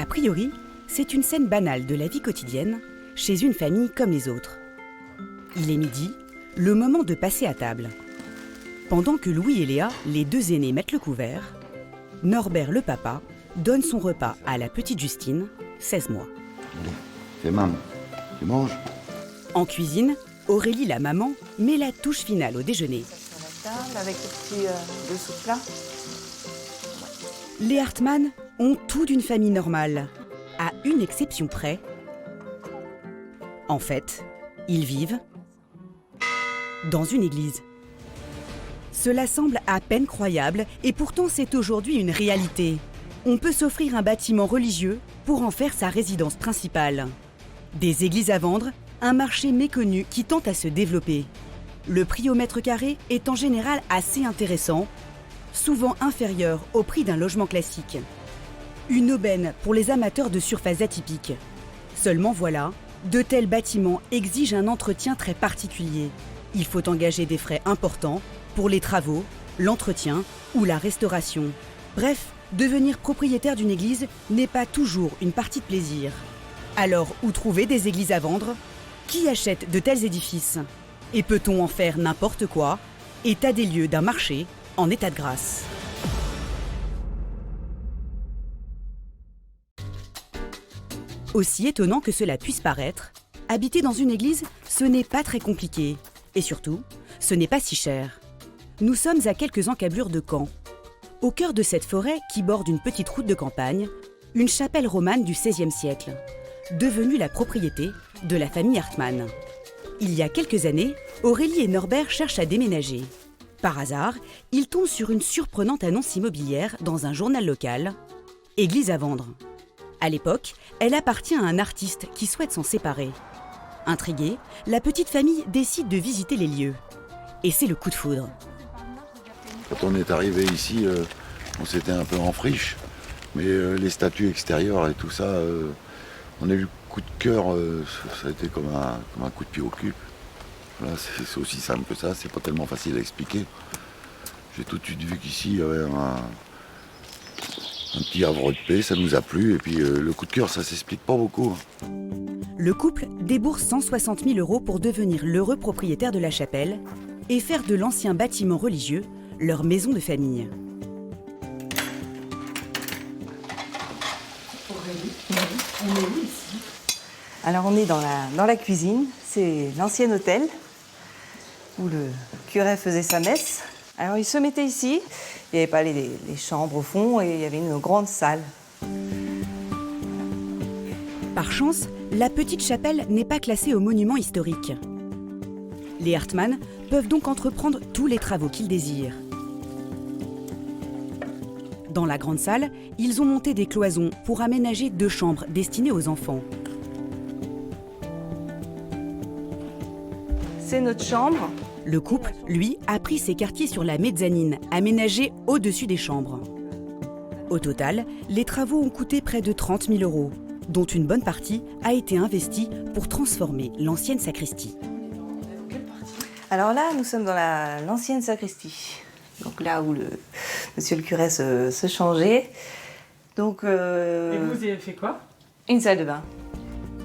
A priori, c'est une scène banale de la vie quotidienne, chez une famille comme les autres. Il est midi, le moment de passer à table. Pendant que Louis et Léa, les deux aînés, mettent le couvert, Norbert, le papa, donne son repas à la petite Justine, 16 mois. Allez, fais maman, tu manges. En cuisine, Aurélie, la maman, met la touche finale au déjeuner. Sur la table avec le petit dessous plat. Les Hartmann ont tout d'une famille normale, à une exception près. En fait, ils vivent dans une église. Cela semble à peine croyable et pourtant c'est aujourd'hui une réalité. On peut s'offrir un bâtiment religieux pour en faire sa résidence principale. Des églises à vendre, un marché méconnu qui tente à se développer. Le prix au mètre carré est en général assez intéressant, souvent inférieur au prix d'un logement classique. Une aubaine pour les amateurs de surfaces atypiques. Seulement voilà, de tels bâtiments exigent un entretien très particulier. Il faut engager des frais importants pour les travaux, l'entretien ou la restauration. Bref, devenir propriétaire d'une église n'est pas toujours une partie de plaisir. Alors, où trouver des églises à vendre? Qui achète de tels édifices? Et peut-on en faire n'importe quoi? État des lieux d'un marché en état de grâce. Aussi étonnant que cela puisse paraître, habiter dans une église, ce n'est pas très compliqué. Et surtout, ce n'est pas si cher. Nous sommes à quelques encablures de Caen. Au cœur de cette forêt qui borde une petite route de campagne, une chapelle romane du XVIe siècle, devenue la propriété de la famille Hartmann. Il y a quelques années, Aurélie et Norbert cherchent à déménager. Par hasard, ils tombent sur une surprenante annonce immobilière dans un journal local. Église à vendre. À l'époque, elle appartient à un artiste qui souhaite s'en séparer. Intriguée, la petite famille décide de visiter les lieux. Et c'est le coup de foudre. Quand on est arrivé ici, on s'était un peu en friche, mais les statues extérieures et tout ça, on a eu le coup de cœur, ça a été comme un coup de pied au cul. Voilà, c'est aussi simple que ça, c'est pas tellement facile à expliquer. J'ai tout de suite vu qu'ici, il y avait un petit havre de paix, ça nous a plu, et puis le coup de cœur, ça s'explique pas beaucoup. Le couple débourse 160 000 € pour devenir l'heureux propriétaire de la chapelle et faire de l'ancien bâtiment religieux leur maison de famille. Aurélie, on est où ici? Alors on est dans la cuisine, c'est l'ancien hôtel où le curé faisait sa messe. Alors il se mettait ici, il n'y avait pas les chambres au fond et il y avait une grande salle. Par chance, la petite chapelle n'est pas classée au monument historique. Les Hartmann peuvent donc entreprendre tous les travaux qu'ils désirent. Dans la grande salle, ils ont monté des cloisons pour aménager 2 chambres destinées aux enfants. C'est notre chambre. Le couple, lui, a pris ses quartiers sur la mezzanine, aménagés au-dessus des chambres. Au total, les travaux ont coûté près de 30 000 €, dont une bonne partie a été investie pour transformer l'ancienne sacristie. Alors là, nous sommes dans l'ancienne sacristie. Donc là où monsieur le curé se changeait. Donc, Et vous avez fait quoi? une salle de bain.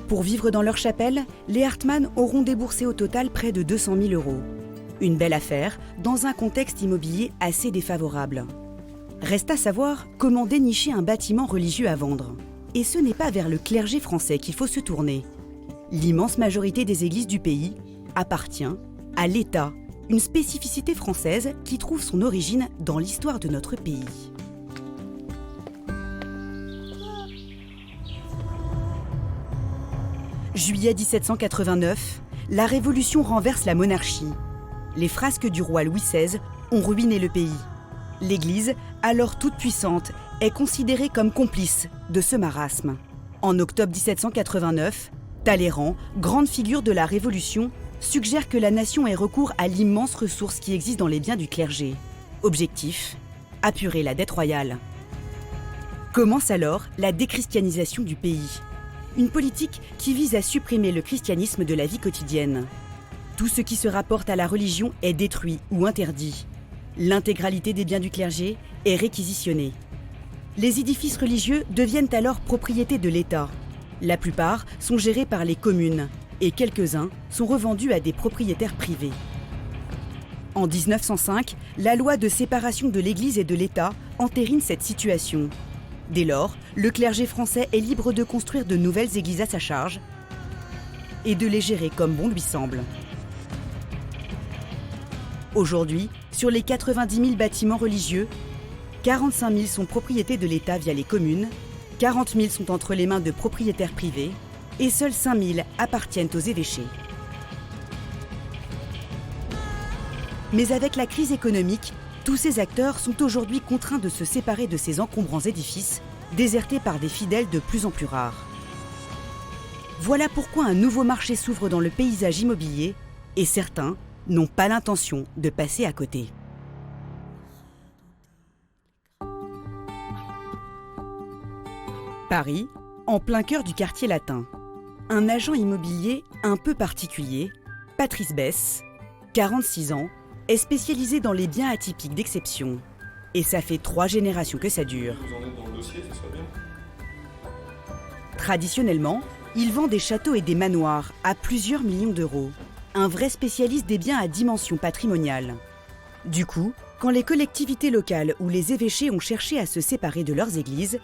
Pour vivre dans leur chapelle, les Hartmann auront déboursé au total près de 200 000 €. Une belle affaire dans un contexte immobilier assez défavorable. Reste à savoir comment dénicher un bâtiment religieux à vendre. Et ce n'est pas vers le clergé français qu'il faut se tourner. L'immense majorité des églises du pays appartient à l'État, une spécificité française qui trouve son origine dans l'histoire de notre pays. Juillet 1789, la Révolution renverse la monarchie. Les frasques du roi Louis XVI ont ruiné le pays. L'Église, alors toute puissante, est considérée comme complice de ce marasme. En octobre 1789, Talleyrand, grande figure de la Révolution, suggère que la nation ait recours à l'immense ressource qui existe dans les biens du clergé. Objectif, apurer la dette royale. Commence alors la déchristianisation du pays. Une politique qui vise à supprimer le christianisme de la vie quotidienne. Tout ce qui se rapporte à la religion est détruit ou interdit. L'intégralité des biens du clergé est réquisitionnée. Les édifices religieux deviennent alors propriété de l'État. La plupart sont gérés par les communes et quelques-uns sont revendus à des propriétaires privés. En 1905, la loi de séparation de l'Église et de l'État entérine cette situation. Dès lors, le clergé français est libre de construire de nouvelles églises à sa charge et de les gérer comme bon lui semble. Aujourd'hui, sur les 90 000 bâtiments religieux, 45 000 sont propriétés de l'État via les communes, 40 000 sont entre les mains de propriétaires privés et seuls 5 000 appartiennent aux évêchés. Mais avec la crise économique, tous ces acteurs sont aujourd'hui contraints de se séparer de ces encombrants édifices, désertés par des fidèles de plus en plus rares. Voilà pourquoi un nouveau marché s'ouvre dans le paysage immobilier et certains n'ont pas l'intention de passer à côté. Paris, en plein cœur du quartier latin. Un agent immobilier un peu particulier, Patrice Besse, 46 ans, est spécialisé dans les biens atypiques d'exception. Et ça fait 3 générations que ça dure. Vous en êtes dans le dossier, ce serait bien. Traditionnellement, il vend des châteaux et des manoirs à plusieurs millions d'euros. Un vrai spécialiste des biens à dimension patrimoniale. Du coup, quand les collectivités locales ou les évêchés ont cherché à se séparer de leurs églises,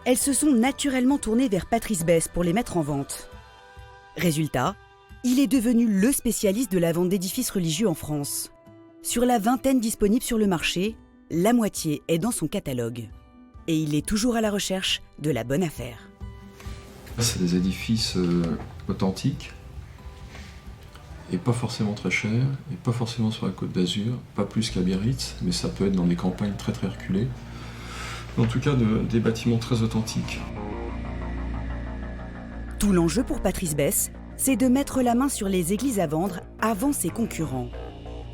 elles se sont naturellement tournées vers Patrice Besse pour les mettre en vente. Résultat, il est devenu le spécialiste de la vente d'édifices religieux en France. Sur la vingtaine disponibles sur le marché, la moitié est dans son catalogue. Et il est toujours à la recherche de la bonne affaire. C'est des édifices authentiques, et pas forcément très chers, et pas forcément sur la Côte d'Azur, pas plus qu'à Biarritz, mais ça peut être dans des campagnes très très reculées. En tout cas, des bâtiments très authentiques. Tout l'enjeu pour Patrice Besse, c'est de mettre la main sur les églises à vendre avant ses concurrents.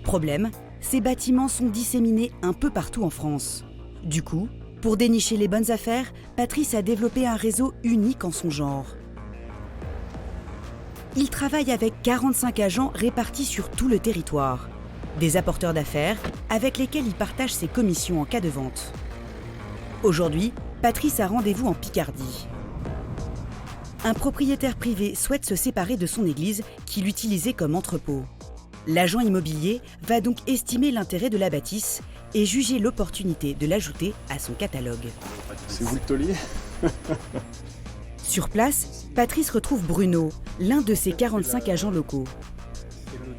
Problème, ces bâtiments sont disséminés un peu partout en France. Du coup, pour dénicher les bonnes affaires, Patrice a développé un réseau unique en son genre. Il travaille avec 45 agents répartis sur tout le territoire. Des apporteurs d'affaires avec lesquels il partage ses commissions en cas de vente. Aujourd'hui, Patrice a rendez-vous en Picardie. Un propriétaire privé souhaite se séparer de son église qu'il utilisait comme entrepôt. L'agent immobilier va donc estimer l'intérêt de la bâtisse et juger l'opportunité de l'ajouter à son catalogue. C'est vous le taulier ? Sur place, Patrice retrouve Bruno, l'un de ses 45 agents locaux.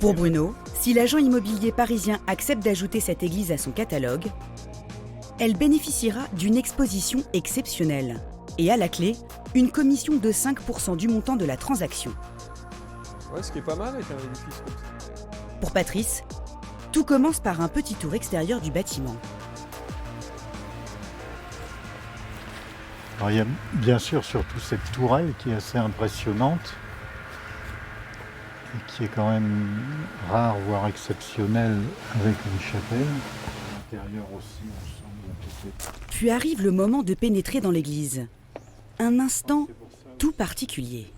Pour Bruno, si l'agent immobilier parisien accepte d'ajouter cette église à son catalogue, elle bénéficiera d'une exposition exceptionnelle et à la clé, une commission de 5% du montant de la transaction. Ouais, ce qui est pas mal avec un édifice comme ça. Pour Patrice, tout commence par un petit tour extérieur du bâtiment. Alors, il y a bien sûr surtout cette tourelle qui est assez impressionnante et qui est quand même rare, voire exceptionnelle avec une chapelle. À l'intérieur aussi, on semble peut-être. Puis arrive le moment de pénétrer dans l'église. Un instant tout particulier.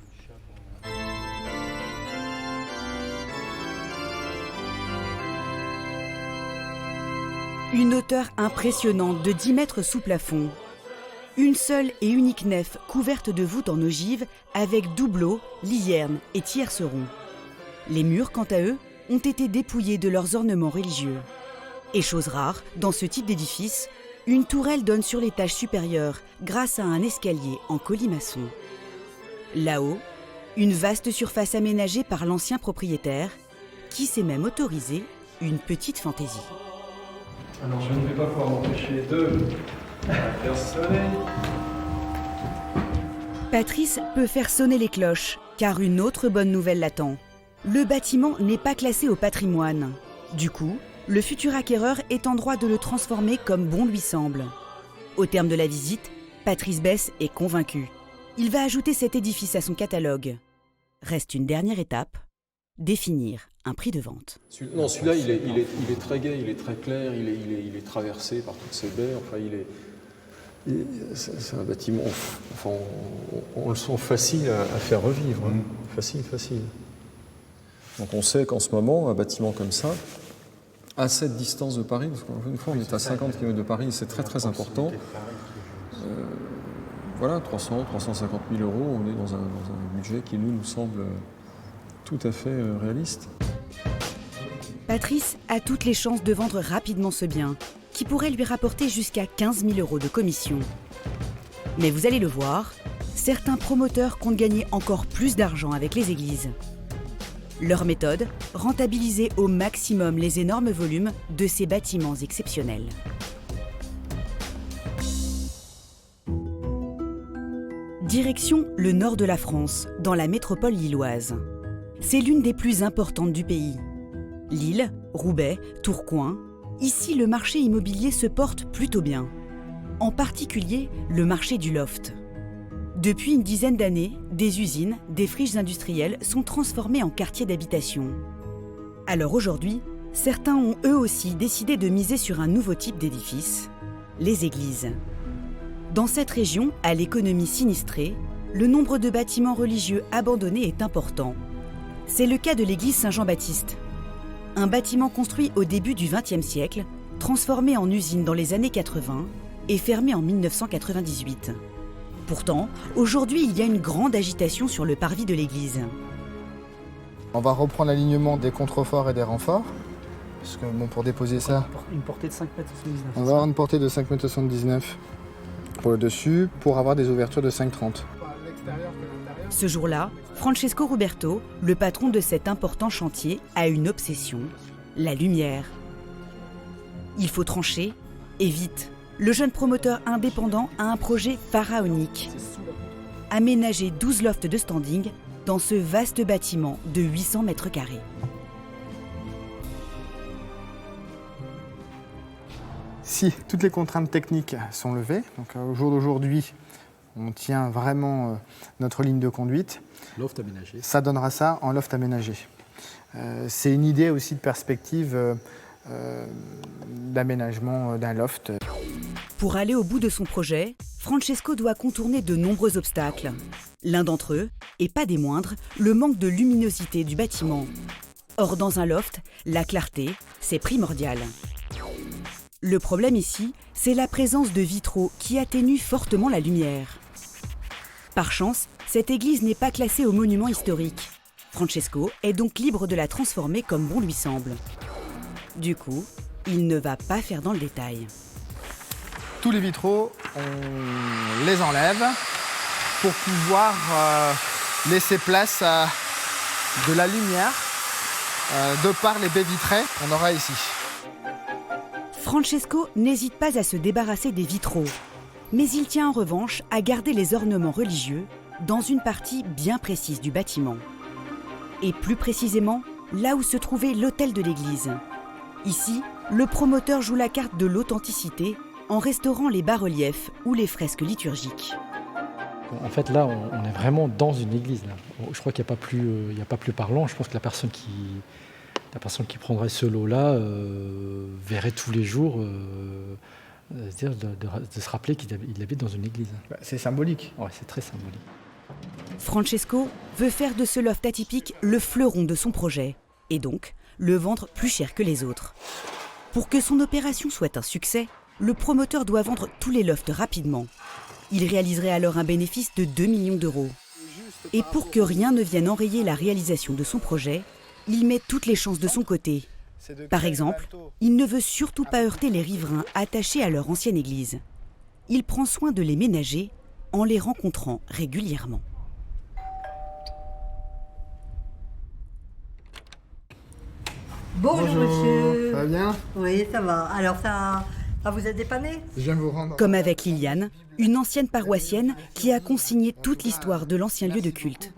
Une hauteur impressionnante de 10 mètres sous plafond. Une seule et unique nef couverte de voûtes en ogive avec doubleaux, liernes et tiercerons. Les murs, quant à eux, ont été dépouillés de leurs ornements religieux. Et chose rare, dans ce type d'édifice, une tourelle donne sur l'étage supérieur grâce à un escalier en colimaçon. Là-haut, une vaste surface aménagée par l'ancien propriétaire, qui s'est même autorisé une petite fantaisie. Alors je ne vais pas pouvoir m'empêcher de faire sonner. Patrice peut faire sonner les cloches, car une autre bonne nouvelle l'attend. Le bâtiment n'est pas classé au patrimoine. Du coup, le futur acquéreur est en droit de le transformer comme bon lui semble. Au terme de la visite, Patrice Besse est convaincu. Il va ajouter cet édifice à son catalogue. Reste une dernière étape, définir un prix de vente. Non, celui-là, il est très gai, il est très clair, il est traversé par toutes ces baies. Enfin, c'est un bâtiment. Enfin, on le sent facile à faire revivre. Hein. Facile. Donc on sait qu'en ce moment, un bâtiment comme ça, à cette distance de Paris, parce qu'une fois on est à 50 km de Paris, c'est très très important. Voilà, 300, 350 000 euros, on est dans un budget qui nous semble tout à fait réaliste. Patrice a toutes les chances de vendre rapidement ce bien, qui pourrait lui rapporter jusqu'à 15 000 euros de commission. Mais vous allez le voir, certains promoteurs comptent gagner encore plus d'argent avec les églises. Leur méthode, rentabiliser au maximum les énormes volumes de ces bâtiments exceptionnels. Direction le nord de la France, dans la métropole lilloise. C'est l'une des plus importantes du pays. Lille, Roubaix, Tourcoing, ici le marché immobilier se porte plutôt bien. En particulier le marché du loft. Depuis une dizaine d'années, des usines, des friches industrielles sont transformées en quartiers d'habitation. Alors aujourd'hui, certains ont eux aussi décidé de miser sur un nouveau type d'édifice, les églises. Dans cette région, à l'économie sinistrée, le nombre de bâtiments religieux abandonnés est important. C'est le cas de l'église Saint-Jean-Baptiste. Un bâtiment construit au début du XXe siècle, transformé en usine dans les années 80 et fermé en 1998. Pourtant, aujourd'hui, il y a une grande agitation sur le parvis de l'église. On va reprendre l'alignement des contreforts et des renforts. Parce que bon, pour déposer ça, Une portée de 5,79 m. on va avoir une portée de 5,79 m pour le dessus, pour avoir des ouvertures de 5,30 m. Ce jour-là, Francesco Ruberto, le patron de cet important chantier, a une obsession, la lumière. Il faut trancher, et vite. Le jeune promoteur indépendant a un projet pharaonique. Aménager 12 lofts de standing dans ce vaste bâtiment de 800 mètres carrés. Si toutes les contraintes techniques sont levées, donc au jour d'aujourd'hui, on tient vraiment notre ligne de conduite. Loft aménagé. Ça donnera ça en loft aménagé. C'est une idée aussi de perspective d'aménagement d'un loft. Pour aller au bout de son projet, Francesco doit contourner de nombreux obstacles. L'un d'entre eux, et pas des moindres, le manque de luminosité du bâtiment. Or, dans un loft, la clarté, c'est primordial. Le problème ici, c'est la présence de vitraux qui atténuent fortement la lumière. Par chance, cette église n'est pas classée au monument historique. Francesco est donc libre de la transformer comme bon lui semble. Du coup, il ne va pas faire dans le détail. Tous les vitraux, on les enlève pour pouvoir laisser place à de la lumière de par les baies vitrées qu'on aura ici. Francesco n'hésite pas à se débarrasser des vitraux, mais il tient en revanche à garder les ornements religieux dans une partie bien précise du bâtiment. Et plus précisément, là où se trouvait l'autel de l'église. Ici, le promoteur joue la carte de l'authenticité en restaurant les bas-reliefs ou les fresques liturgiques. En fait, là, on est vraiment dans une église. Là. Je crois qu'il n'y a pas plus parlant. Je pense que la personne qui prendrait ce lot-là verrait tous les jours de se rappeler qu'il habite dans une église. C'est symbolique. Ouais, c'est très symbolique. Francesco veut faire de ce loft atypique le fleuron de son projet et donc le vendre plus cher que les autres. Pour que son opération soit un succès, le promoteur doit vendre tous les lofts rapidement. Il réaliserait alors un bénéfice de 2 millions d'euros. Et pour que rien ne vienne enrayer la réalisation de son projet, il met toutes les chances de son côté. Par exemple, il ne veut surtout pas heurter les riverains attachés à leur ancienne église. Il prend soin de les ménager en les rencontrant régulièrement. Bonjour monsieur. Ça va bien? Oui, ça va. Alors ça vous a dépanné? Je viens vous rendre. Comme avec Liliane, une ancienne paroissienne qui a consigné toute l'histoire de l'ancien lieu de culte.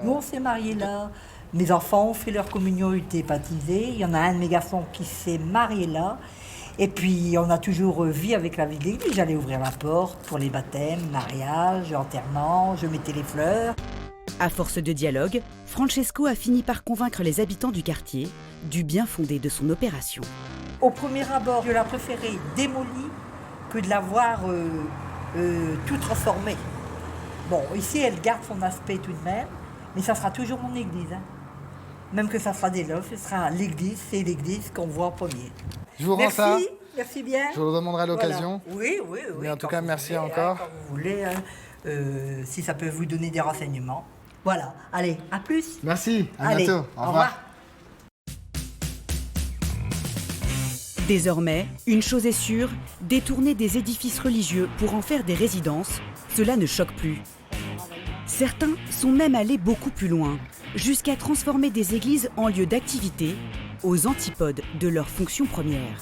Nous on s'est mariés là. Mes enfants ont fait leur communion, ont été baptisés. Il y en a un de mes garçons qui s'est marié là. Et puis on a toujours vie avec la vie de l'église. J'allais ouvrir la porte pour les baptêmes, mariages, enterrements, je mettais les fleurs. À force de dialogue, Francesco a fini par convaincre les habitants du quartier du bien fondé de son opération. Au premier abord, je la préférais démolie que de la voir tout transformée. Bon, ici, elle garde son aspect tout de même, mais ça sera toujours mon église. Hein. Même que ça sera des lofts, ce sera l'église, c'est l'église qu'on voit en premier. Je vous rends Merci. ça. Merci bien. Je vous le demanderai à l'occasion. Voilà. Oui. Mais en tout quand cas, vous merci voulez, encore. quand vous voulez, si ça peut vous donner des renseignements. Voilà. Allez, à plus. Merci, à Allez, bientôt. Au revoir. Désormais, une chose est sûre, détourner des édifices religieux pour en faire des résidences, cela ne choque plus. Certains sont même allés beaucoup plus loin, jusqu'à transformer des églises en lieux d'activité, aux antipodes de leur fonction première.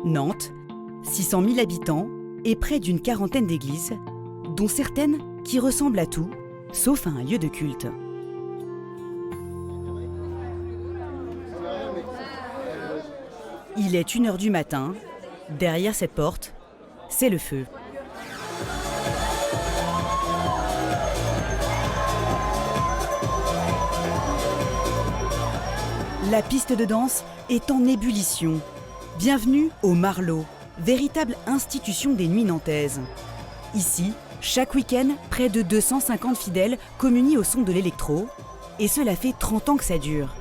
Nantes, 600 000 habitants et près d'une quarantaine d'églises, dont certaines qui ressemblent à tout, sauf à un lieu de culte. Il est 1h du matin. Derrière cette porte, c'est le feu. La piste de danse est en ébullition. Bienvenue au Marlot, véritable institution des nuits nantaises. Ici, chaque week-end, près de 250 fidèles communient au son de l'électro, et cela fait 30 ans que ça dure.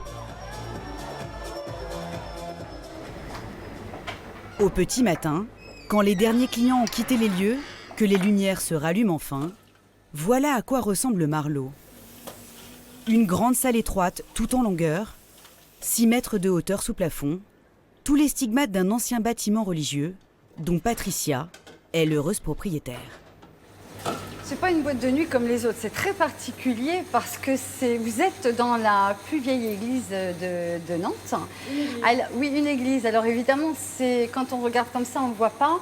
Au petit matin, quand les derniers clients ont quitté les lieux, que les lumières se rallument enfin, voilà à quoi ressemble le Marlot. Une grande salle étroite tout en longueur, 6 mètres de hauteur sous plafond, tous les stigmates d'un ancien bâtiment religieux, dont Patricia est l'heureuse propriétaire. C'est pas une boîte de nuit comme les autres, c'est très particulier parce que vous êtes dans la plus vieille église de Nantes. Alors, oui, une église. Alors évidemment, quand on regarde comme ça, on ne le voit pas.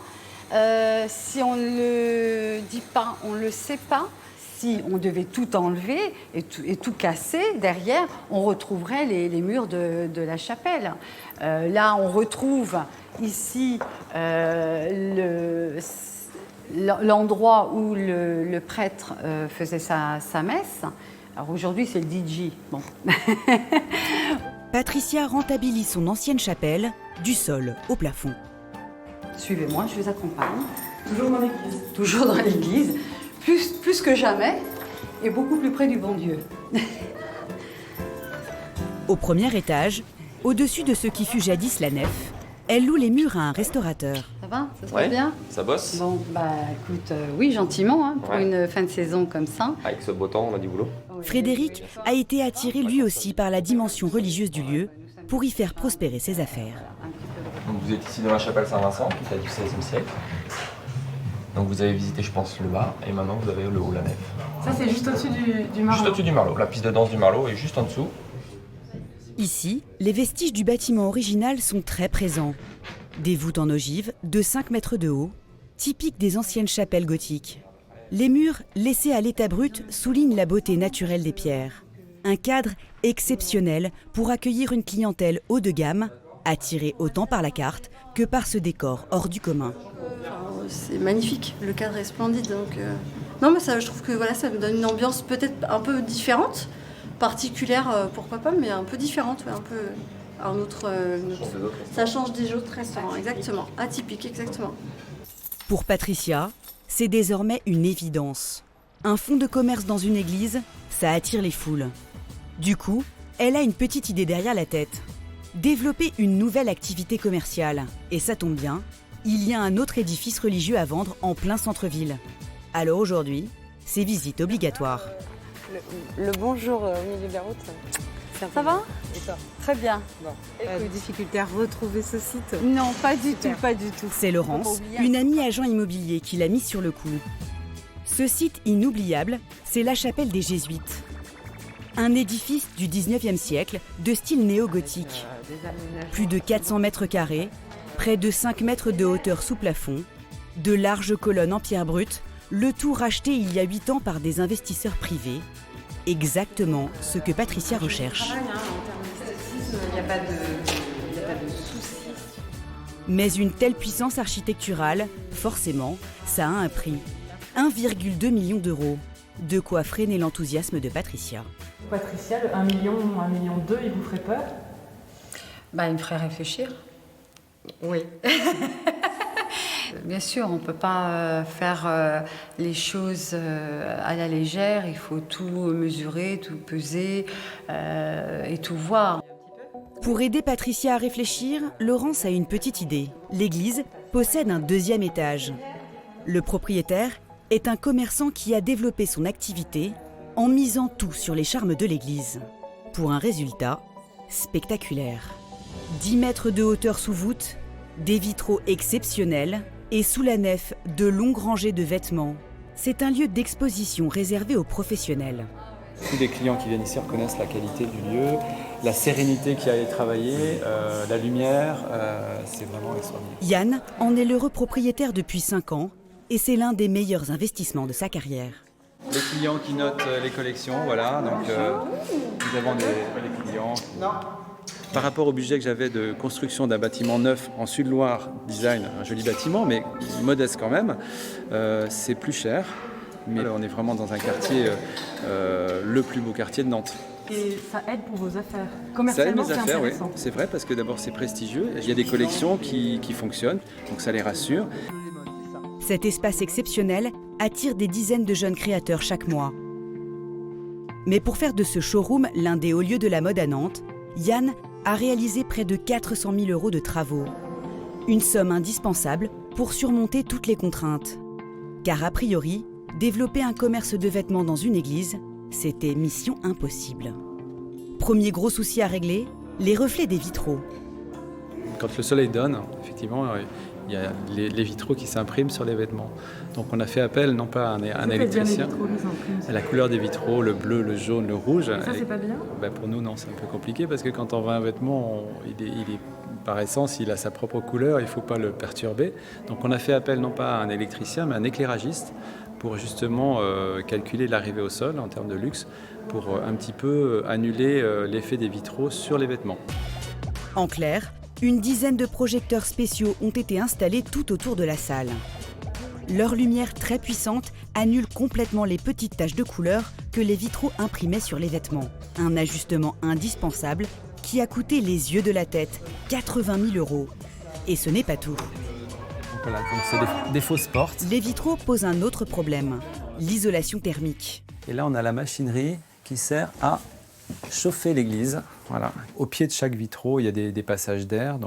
Si on ne le dit pas, on ne le sait pas. Si on devait tout enlever et tout casser, derrière, on retrouverait les murs de la chapelle. Là, on retrouve ici l'endroit où le prêtre faisait sa messe. Alors aujourd'hui, c'est le DJ. Bon. Patricia rentabilise son ancienne chapelle, du sol au plafond. Suivez-moi, je vous accompagne. Toujours dans l'église. Toujours dans l'église, plus que jamais, et beaucoup plus près du bon Dieu. Au premier étage, au-dessus de ce qui fut jadis la nef, elle loue les murs à un restaurateur. Ça va? Ça se passe bien? Ça bosse? Bon, bah écoute, oui, gentiment, hein, pour une fin de saison comme ça. Avec ce beau temps, on a du boulot. Frédéric a été attiré lui aussi par la dimension religieuse du lieu pour y faire prospérer ses affaires. Donc vous êtes ici dans la chapelle Saint-Vincent, qui date du XVIe siècle. Donc vous avez visité, je pense, le bas, et maintenant vous avez le haut, la nef. Ça, c'est juste au-dessus du Marlot. Juste au-dessus du Marlot. La piste de danse du Marlot est juste en dessous. Ici, les vestiges du bâtiment original sont très présents. Des voûtes en ogive de 5 mètres de haut, typiques des anciennes chapelles gothiques. Les murs, laissés à l'état brut, soulignent la beauté naturelle des pierres. Un cadre exceptionnel pour accueillir une clientèle haut de gamme, attirée autant par la carte que par ce décor hors du commun. C'est magnifique, le cadre est splendide. Donc, non, mais ça, je trouve que voilà, ça me donne une ambiance peut-être un peu différente, particulière, pourquoi pas, mais un peu différente, ouais, un peu un autre. Ça change des autres restaurants, exactement, atypique, exactement. Pour Patricia, c'est désormais une évidence. Un fonds de commerce dans une église, ça attire les foules. Du coup, elle a une petite idée derrière la tête. Développer une nouvelle activité commerciale. Et ça tombe bien, il y a un autre édifice religieux à vendre en plein centre-ville. Alors aujourd'hui, c'est visite obligatoire. Le bonjour au milieu de la route, ça va? Et toi? Très bien. Bon. Pas de difficulté à retrouver ce site? Non, pas du tout, pas du tout. C'est Laurence, une amie agent immobilier qui l'a mise sur le coup. Ce site inoubliable, c'est la chapelle des Jésuites. Un édifice du 19e siècle de style néo-gothique. Plus de 400 mètres carrés, près de 5 mètres de hauteur sous plafond, de larges colonnes en pierre brute, le tout racheté il y a 8 ans par des investisseurs privés. Exactement ce que Patricia recherche. En termes d'esthétisme, il n'y a pas de souci. Mais une telle puissance architecturale, forcément, ça a un prix. 1,2 million d'euros. De quoi freiner l'enthousiasme de Patricia. Patricia, le 1 million, 1,2 million, il vous ferait peur? Bah, il me ferait réfléchir. Oui. Bien sûr, on ne peut pas faire les choses à la légère, il faut tout mesurer, tout peser et tout voir. Pour aider Patricia à réfléchir, Laurence a une petite idée. L'église possède un deuxième étage. Le propriétaire est un commerçant qui a développé son activité en misant tout sur les charmes de l'église. Pour un résultat spectaculaire. 10 mètres de hauteur sous voûte, des vitraux exceptionnels et sous la nef, de longues rangées de vêtements. C'est un lieu d'exposition réservé aux professionnels. Tous les clients qui viennent ici reconnaissent la qualité du lieu, la sérénité qu'il y a à y travailler, la lumière, c'est vraiment extraordinaire. Yann en est l'heureux propriétaire depuis 5 ans et c'est l'un des meilleurs investissements de sa carrière. Les clients qui notent les collections, voilà, donc nous avons les clients. Par rapport au budget que j'avais de construction d'un bâtiment neuf en Sud-Loire, design, un joli bâtiment, mais modeste quand même, c'est plus cher. Mais on est vraiment dans un quartier, le plus beau quartier de Nantes. Et ça aide pour vos affaires. Ça aide Commercialement, mes c'est affaires, oui. intéressant. C'est vrai, parce que d'abord c'est prestigieux, il y a des collections qui fonctionnent, donc ça les rassure. Cet espace exceptionnel attire des dizaines de jeunes créateurs chaque mois. Mais pour faire de ce showroom l'un des hauts lieux de la mode à Nantes, Yann a réalisé près de 400 000 € de travaux. Une somme indispensable pour surmonter toutes les contraintes. Car a priori, développer un commerce de vêtements dans une église, c'était mission impossible. Premier gros souci à régler, les reflets des vitraux. Quand le soleil donne, effectivement, il y a les vitraux qui s'impriment sur les vêtements. Donc on a fait appel non pas à un électricien, à la couleur des vitraux, le bleu, le jaune, le rouge. Ça, c'est pas bien ? Pour nous, non, c'est un peu compliqué parce que quand on voit un vêtement, il est par essence, il a sa propre couleur, il ne faut pas le perturber. Donc on a fait appel non pas à un électricien, mais à un éclairagiste pour justement calculer l'arrivée au sol en termes de luxe, pour un petit peu annuler l'effet des vitraux sur les vêtements. En clair, une dizaine de projecteurs spéciaux ont été installés tout autour de la salle. Leur lumière très puissante annule complètement les petites taches de couleur que les vitraux imprimaient sur les vêtements. Un ajustement indispensable qui a coûté les yeux de la tête, 80 000 €. Et ce n'est pas tout. Voilà, donc c'est des fausses portes. Les vitraux posent un autre problème, l'isolation thermique. Et là, on a la machinerie qui sert à chauffer l'église. Voilà. Au pied de chaque vitraux, il y a des passages d'air,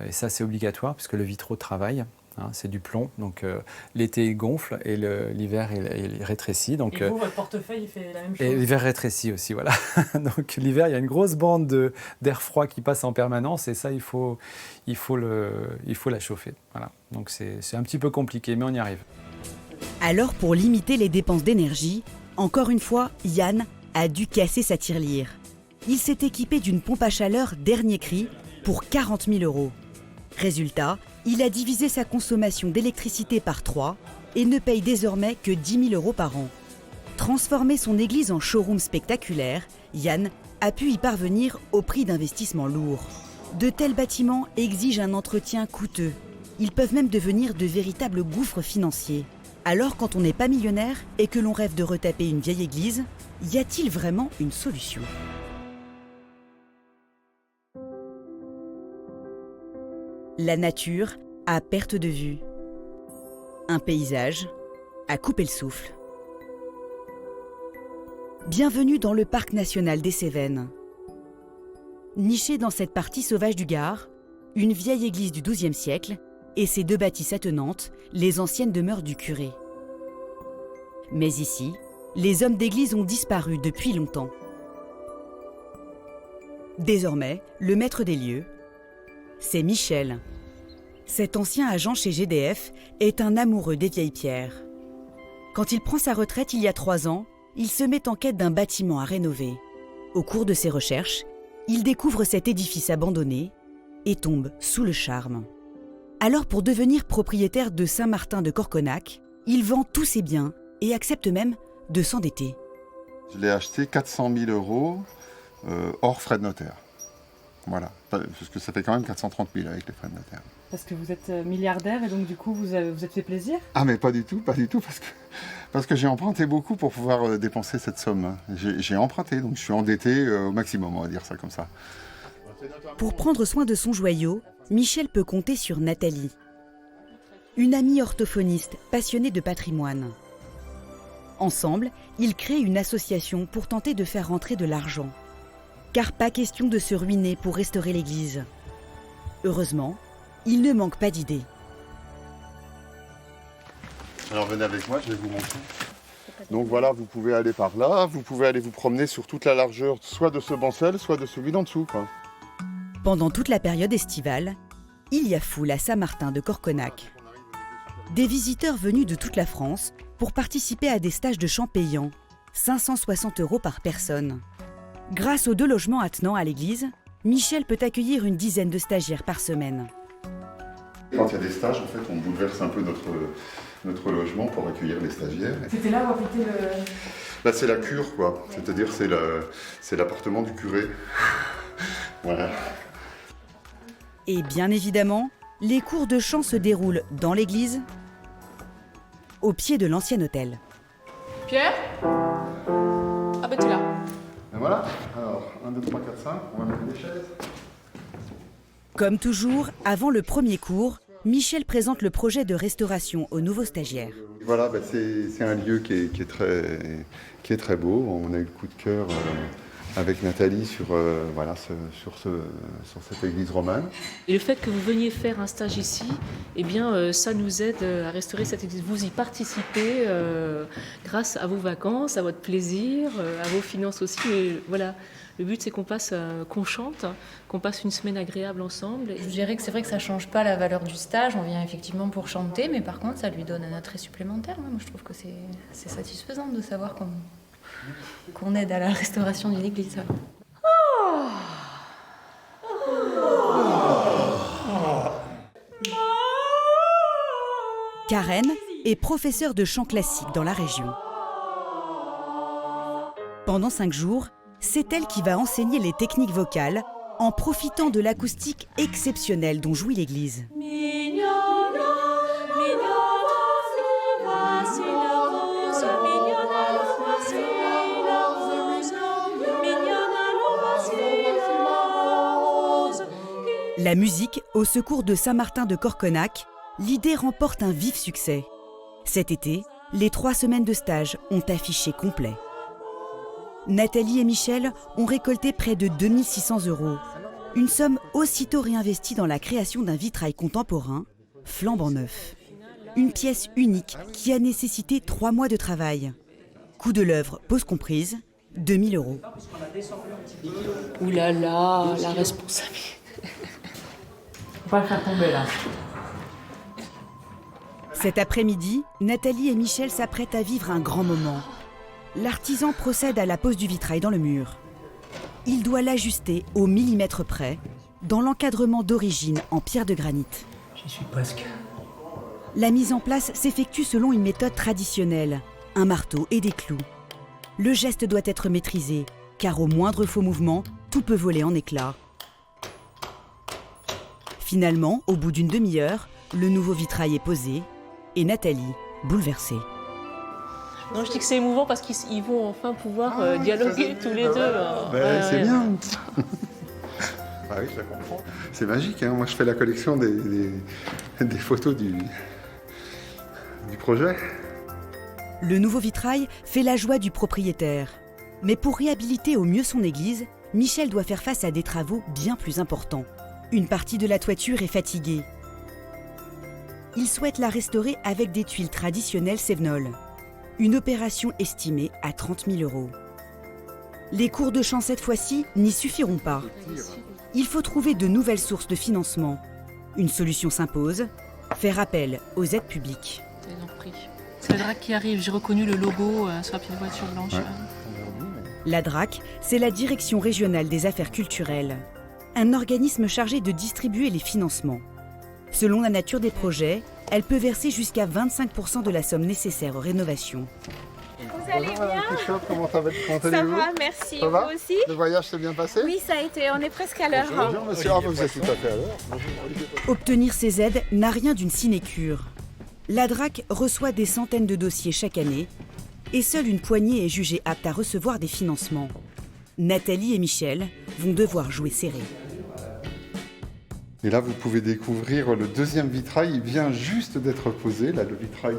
et ça c'est obligatoire puisque le vitraux travaille. C'est du plomb, donc l'été il gonfle et l'hiver il rétrécit. Donc, et vous, votre portefeuille il fait la même chose. Et l'hiver rétrécit aussi, voilà. Donc l'hiver il y a une grosse bande d'air froid qui passe en permanence et ça il faut la chauffer. Voilà. Donc c'est un petit peu compliqué mais on y arrive. Alors pour limiter les dépenses d'énergie, encore une fois, Yann a dû casser sa tirelire. Il s'est équipé d'une pompe à chaleur dernier cri pour 40 000 €. Résultat, il a divisé sa consommation d'électricité par 3 et ne paye désormais que 10 000 € par an. Transformer son église en showroom spectaculaire, Yann a pu y parvenir au prix d'investissements lourds. De tels bâtiments exigent un entretien coûteux. Ils peuvent même devenir de véritables gouffres financiers. Alors quand on n'est pas millionnaire et que l'on rêve de retaper une vieille église, y a-t-il vraiment une solution ? La nature à perte de vue. Un paysage à couper le souffle. Bienvenue dans le parc national des Cévennes. Nichée dans cette partie sauvage du Gard, une vieille église du XIIe siècle et ses 2 bâtisses attenantes, les anciennes demeures du curé. Mais ici, les hommes d'église ont disparu depuis longtemps. Désormais, le maître des lieux, c'est Michel. Cet ancien agent chez GDF est un amoureux des vieilles pierres. Quand il prend sa retraite il y a 3 ans, il se met en quête d'un bâtiment à rénover. Au cours de ses recherches, il découvre cet édifice abandonné et tombe sous le charme. Alors pour devenir propriétaire de Saint-Martin de Corconac, il vend tous ses biens et accepte même de s'endetter. Je l'ai acheté 400 000 € hors frais de notaire. Voilà, parce que ça fait quand même 430 000 avec les frais de notaire. Parce que vous êtes milliardaire et donc du coup vous êtes fait plaisir ? Ah mais pas du tout, parce que j'ai emprunté beaucoup pour pouvoir dépenser cette somme. J'ai emprunté, donc je suis endetté au maximum, on va dire ça comme ça. Pour prendre soin de son joyau, Michel peut compter sur Nathalie. une amie orthophoniste passionnée de patrimoine. Ensemble, ils créent une association pour tenter de faire rentrer de l'argent. Car pas question de se ruiner pour restaurer l'église. Heureusement, il ne manque pas d'idées. Alors venez avec moi, je vais vous montrer. Donc voilà, vous pouvez aller par là, vous pouvez aller vous promener sur toute la largeur, soit de ce banc-seul, soit de celui d'en dessous, quoi. Pendant toute la période estivale, il y a foule à Saint-Martin de Corconac. Des visiteurs venus de toute la France pour participer à des stages de chant payants, 560 € par personne. Grâce aux 2 logements attenants à l'église, Michel peut accueillir une dizaine de stagiaires par semaine. Quand il y a des stages, en fait, on bouleverse un peu notre logement pour accueillir les stagiaires. C'était là où habitait le... Là, c'est la cure, quoi. C'est-à-dire, c'est l'appartement du curé. Voilà. Et bien évidemment, les cours de chant se déroulent dans l'église, au pied de l'ancien hôtel. Pierre? Ah ben tu l'as. Et voilà. Alors, 1, 2, 3, 4, 5. On va mettre des chaises. Comme toujours, avant le premier cours, Michel présente le projet de restauration aux nouveaux stagiaires. Voilà, bah c'est un lieu qui est très beau. On a eu le coup de cœur avec Nathalie sur cette église romane. Et le fait que vous veniez faire un stage ici, eh bien, ça nous aide à restaurer cette église. Vous y participez grâce à vos vacances, à votre plaisir, à vos finances aussi. Et voilà. Le but, c'est qu'on chante, qu'on passe une semaine agréable ensemble. Je dirais que c'est vrai que ça ne change pas la valeur du stage. On vient effectivement pour chanter, mais par contre, ça lui donne un attrait supplémentaire. Moi, je trouve que c'est satisfaisant de savoir qu'on aide à la restauration d'une église. Karen est professeure de chant classique dans la région. Pendant 5 jours, c'est elle qui va enseigner les techniques vocales en profitant de l'acoustique exceptionnelle dont jouit l'église. La musique au secours de Saint-Martin de Corconac, l'idée remporte un vif succès. Cet été, les 3 semaines de stage ont affiché complet. Nathalie et Michel ont récolté près de 2 600 €, une somme aussitôt réinvestie dans la création d'un vitrail contemporain, flambant neuf. Une pièce unique qui a nécessité 3 mois de travail. Coût de l'œuvre, pause comprise, 2 000 €. Ouh là là, la responsabilité. Faut pas le faire tomber là. Cet après-midi, Nathalie et Michel s'apprêtent à vivre un grand moment. L'artisan procède à la pose du vitrail dans le mur. Il doit l'ajuster au millimètre près, dans l'encadrement d'origine en pierre de granit. J'y suis presque. La mise en place s'effectue selon une méthode traditionnelle, un marteau et des clous. Le geste doit être maîtrisé, car au moindre faux mouvement, tout peut voler en éclats. Finalement, au bout d'une demi-heure, le nouveau vitrail est posé et Nathalie, bouleversée. Non, je dis que c'est émouvant parce qu'ils vont enfin pouvoir dialoguer tous les deux. C'est bien. Ah oui, je la comprends. C'est magique, hein. Moi je fais la collection des photos du projet. Le nouveau vitrail fait la joie du propriétaire. Mais pour réhabiliter au mieux son église, Michel doit faire face à des travaux bien plus importants. Une partie de la toiture est fatiguée. Il souhaite la restaurer avec des tuiles traditionnelles Sévenol. Une opération estimée à 30 000 €. Les cours de chant cette fois-ci n'y suffiront pas. Il faut trouver de nouvelles sources de financement. Une solution s'impose, faire appel aux aides publiques. C'est la DRAC qui arrive, j'ai reconnu le logo sur la petite voiture blanche. Ouais. La DRAC, c'est la Direction régionale des affaires culturelles, un organisme chargé de distribuer les financements. Selon la nature des projets, elle peut verser jusqu'à 25% de la somme nécessaire aux rénovations. Vous allez bien? Comment allez-vous? Ça va, merci. Ça va? Vous aussi? Le voyage s'est bien passé? Oui, ça a été. On est presque à l'heure. Bonjour monsieur, vous êtes tout à fait à l'heure. Obtenir ces aides n'a rien d'une sinécure. La DRAC reçoit des centaines de dossiers chaque année et seule une poignée est jugée apte à recevoir des financements. Nathalie et Michel vont devoir jouer serré. Et là, vous pouvez découvrir le deuxième vitrail. Il vient juste d'être posé. Là, le vitrail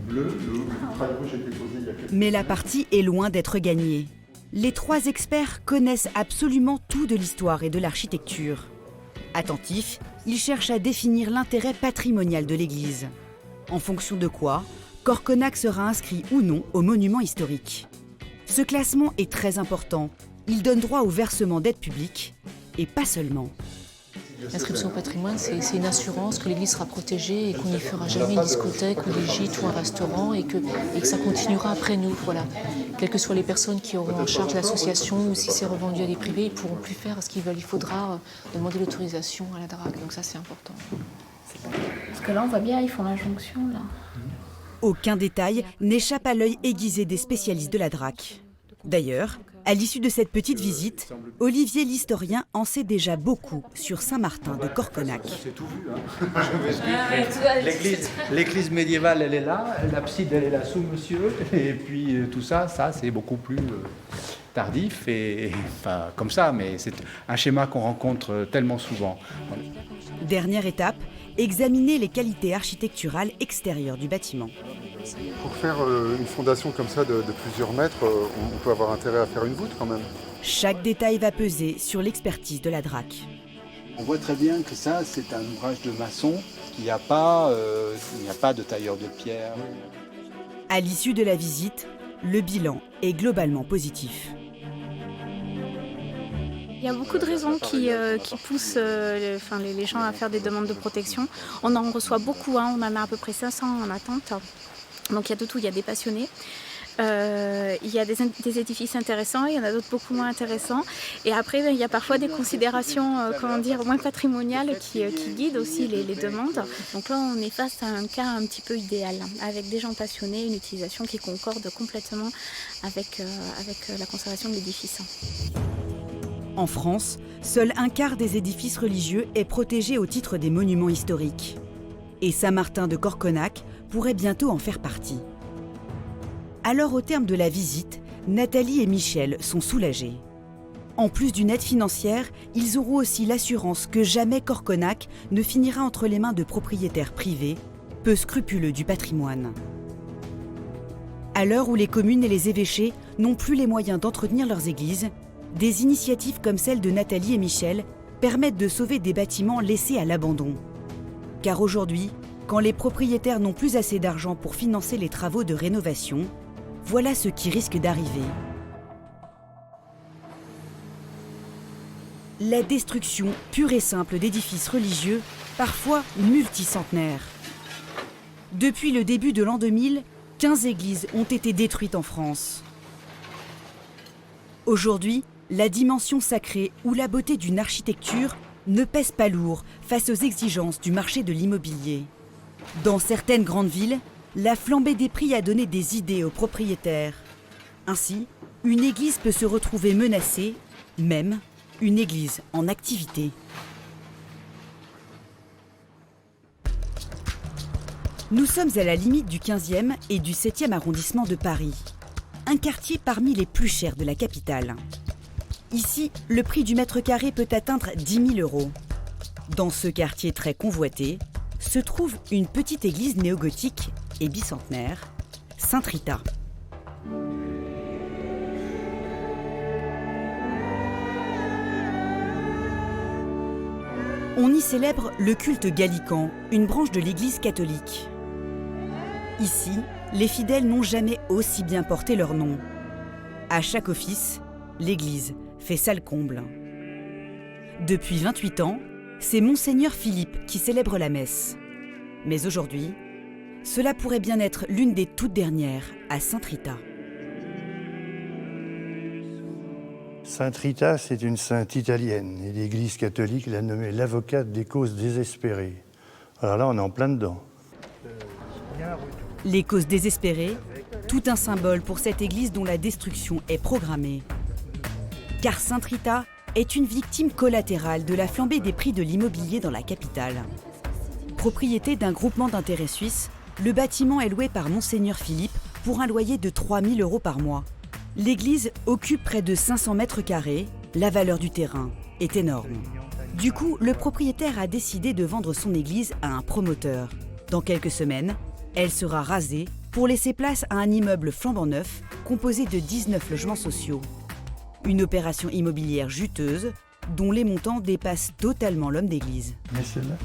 bleu, le vitrail rouge a été posé il y a quelques Mais la partie est loin d'être gagnée. Les 3 experts connaissent absolument tout de l'histoire et de l'architecture. Attentifs, ils cherchent à définir l'intérêt patrimonial de l'église. En fonction de quoi, Corconac sera inscrit ou non au monument historique. Ce classement est très important. Il donne droit au versement d'aides publiques, et pas seulement. L'inscription au patrimoine, c'est une assurance que l'église sera protégée et qu'on n'y fera jamais une discothèque ou des gîtes ou un restaurant et que ça continuera après nous. Voilà. Quelles que soient les personnes qui auront en charge l'association ou si c'est revendu à des privés, ils ne pourront plus faire ce qu'ils veulent. Il faudra demander l'autorisation à la DRAC. Donc ça, c'est important. Parce que là, on voit bien, ils font la jonction, là. Aucun détail n'échappe à l'œil aiguisé des spécialistes de la DRAC. D'ailleurs, à l'issue de cette petite visite, Olivier l'historien en sait déjà beaucoup sur Saint-Martin de Corconac. C'est tout vu, L'église médiévale, elle est là, l'abside, elle est là sous monsieur, et puis tout ça c'est beaucoup plus tardif, et enfin, comme ça, mais c'est un schéma qu'on rencontre tellement souvent. Dernière étape, examiner les qualités architecturales extérieures du bâtiment. Pour faire une fondation comme ça de plusieurs mètres, on peut avoir intérêt à faire une voûte quand même. Chaque détail va peser sur l'expertise de la DRAC. On voit très bien que ça, c'est un ouvrage de maçon, qu'il n'y a pas de tailleur de pierre. À l'issue de la visite, le bilan est globalement positif. Il y a beaucoup de raisons qui poussent les gens à faire des demandes de protection. On en reçoit beaucoup, on en a à peu près 500 en attente. Donc il y a de tout, il y a des passionnés. Il y a des édifices intéressants, il y en a d'autres beaucoup moins intéressants. Et après, il y a parfois des considérations moins patrimoniales qui guident aussi les demandes. Donc là, on est face à un cas un petit peu idéal, avec des gens passionnés, une utilisation qui concorde complètement avec la conservation de l'édifice. En France, seul un quart des édifices religieux est protégé au titre des monuments historiques. Et Saint-Martin de Corconac pourrait bientôt en faire partie. Alors au terme de la visite, Nathalie et Michel sont soulagés. En plus d'une aide financière, ils auront aussi l'assurance que jamais Corconac ne finira entre les mains de propriétaires privés, peu scrupuleux du patrimoine. À l'heure où les communes et les évêchés n'ont plus les moyens d'entretenir leurs églises, des initiatives comme celle de Nathalie et Michel permettent de sauver des bâtiments laissés à l'abandon. Car aujourd'hui, quand les propriétaires n'ont plus assez d'argent pour financer les travaux de rénovation, voilà ce qui risque d'arriver. La destruction pure et simple d'édifices religieux, parfois multicentenaires. Depuis le début de l'an 2000, 15 églises ont été détruites en France. Aujourd'hui, la dimension sacrée ou la beauté d'une architecture ne pèse pas lourd face aux exigences du marché de l'immobilier. Dans certaines grandes villes, la flambée des prix a donné des idées aux propriétaires. Ainsi, une église peut se retrouver menacée, même une église en activité. Nous sommes à la limite du 15e et du 7e arrondissement de Paris, un quartier parmi les plus chers de la capitale. Ici, le prix du mètre carré peut atteindre 10 000 €. Dans ce quartier très convoité, se trouve une petite église néogothique et bicentenaire, Saint-Rita. On y célèbre le culte gallican, une branche de l'Église catholique. Ici, les fidèles n'ont jamais aussi bien porté leur nom. À chaque office, l'Église fait salle comble. Depuis 28 ans, c'est Monseigneur Philippe qui célèbre la messe. Mais aujourd'hui, cela pourrait bien être l'une des toutes dernières à Saint-Rita. Sainte Rita, c'est une sainte italienne et l'Église catholique l'a nommée l'avocate des causes désespérées. Alors là, on est en plein dedans. Les causes désespérées, tout un symbole pour cette église dont la destruction est programmée. Car Sainte Rita est une victime collatérale de la flambée des prix de l'immobilier dans la capitale. Propriété d'un groupement d'intérêt suisse, le bâtiment est loué par Monseigneur Philippe pour un loyer de 3 000 € par mois. L'église occupe près de 500 mètres carrés, la valeur du terrain est énorme. Du coup, le propriétaire a décidé de vendre son église à un promoteur. Dans quelques semaines, elle sera rasée pour laisser place à un immeuble flambant neuf composé de 19 logements sociaux. Une opération immobilière juteuse dont les montants dépassent totalement l'homme d'église. Mais celle-là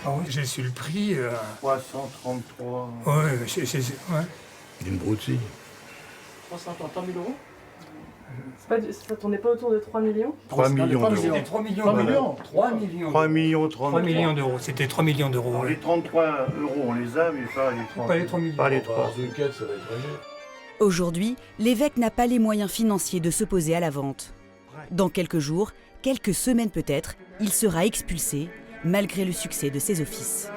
Ah oui, j'ai su le prix. 333. Ouais. Une broutille. 333 000 euros. Ça tournait pas autour de 3 millions 3 millions d'euros. C'était 3 millions. 3 millions. 3 millions. 3 millions 33. 3 millions d'euros. C'était 3 millions d'euros. Alors, les 33 euros, on les a, mais pas les 3. Pas les 3 millions. Pas les 3. Aujourd'hui, l'évêque n'a pas les moyens financiers de s'opposer à la vente. Dans quelques jours, quelques semaines peut-être, il sera expulsé, malgré le succès de ses offices.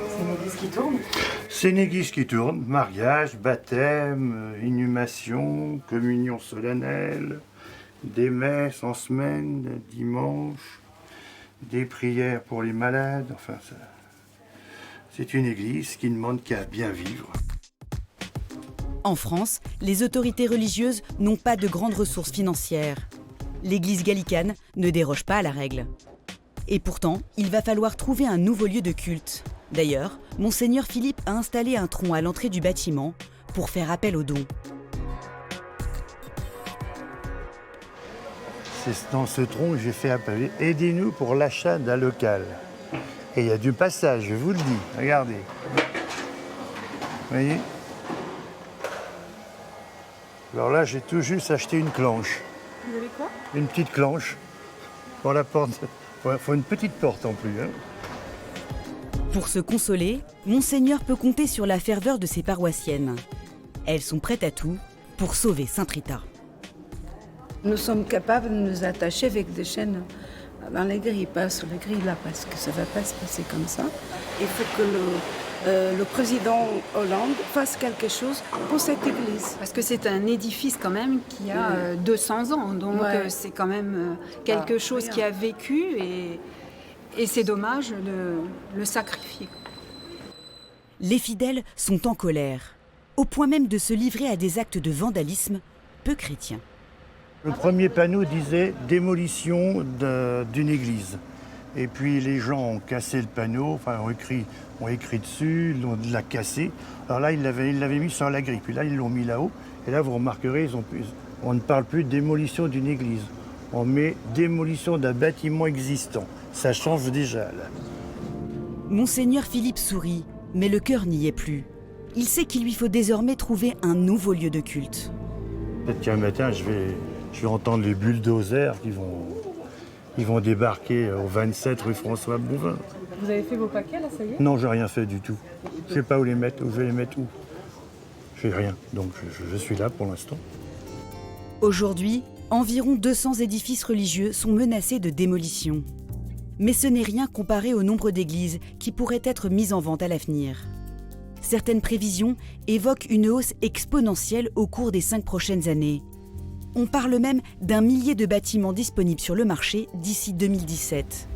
C'est une église qui tourne. C'est une église qui tourne. Mariage, baptême, inhumation, communion solennelle, des messes en semaine, dimanche, des prières pour les malades. Enfin, c'est une église qui ne demande qu'à bien vivre. En France, les autorités religieuses n'ont pas de grandes ressources financières. L'église gallicane ne déroge pas à la règle. Et pourtant, il va falloir trouver un nouveau lieu de culte. D'ailleurs, Monseigneur Philippe a installé un tronc à l'entrée du bâtiment pour faire appel aux dons. C'est dans ce tronc que j'ai fait appel. Aidez-nous pour l'achat d'un local. Et il y a du passage, je vous le dis. Regardez. Vous voyez? Alors là, j'ai tout juste acheté une clenche. Vous avez quoi? Une petite clenche pour la porte. Il faut une petite porte en plus. Hein. Pour se consoler, Monseigneur peut compter sur la ferveur de ses paroissiennes. Elles sont prêtes à tout pour sauver Saint-Rita. Nous sommes capables de nous attacher avec des chaînes dans les grilles, pas sur les grilles là, parce que ça ne va pas se passer comme ça. Il faut que le président Hollande fasse quelque chose pour cette église. Parce que c'est un édifice quand même qui a 200 ans, donc c'est quand même quelque chose qui a vécu et c'est dommage de le sacrifier. Les fidèles sont en colère, au point même de se livrer à des actes de vandalisme peu chrétiens. Le premier panneau disait « démolition d'une église ». Et puis les gens ont cassé le panneau, enfin ont écrit dessus, ils l'ont cassé. Alors là, ils l'avaient mis sur la grille, puis là, ils l'ont mis là-haut. Et là, vous remarquerez, on ne parle plus de démolition d'une église. On met démolition d'un bâtiment existant. Ça change déjà, là. Monseigneur Philippe sourit, mais le cœur n'y est plus. Il sait qu'il lui faut désormais trouver un nouveau lieu de culte. Peut-être qu'un matin, je vais entendre les bulldozers qui vont débarquer au 27 rue François Bouvin. Vous avez fait vos paquets là, ça y est? Non, j'ai rien fait du tout. Je sais pas où les mettre, où je vais les mettre où. J'ai rien, donc je suis là pour l'instant. Aujourd'hui, environ 200 édifices religieux sont menacés de démolition. Mais ce n'est rien comparé au nombre d'églises qui pourraient être mises en vente à l'avenir. Certaines prévisions évoquent une hausse exponentielle au cours des 5 prochaines années. On parle même d'1 millier de bâtiments disponibles sur le marché d'ici 2017.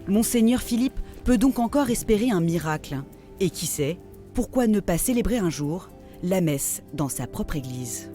Monseigneur Philippe peut donc encore espérer un miracle. Et qui sait, pourquoi ne pas célébrer un jour la messe dans sa propre église ?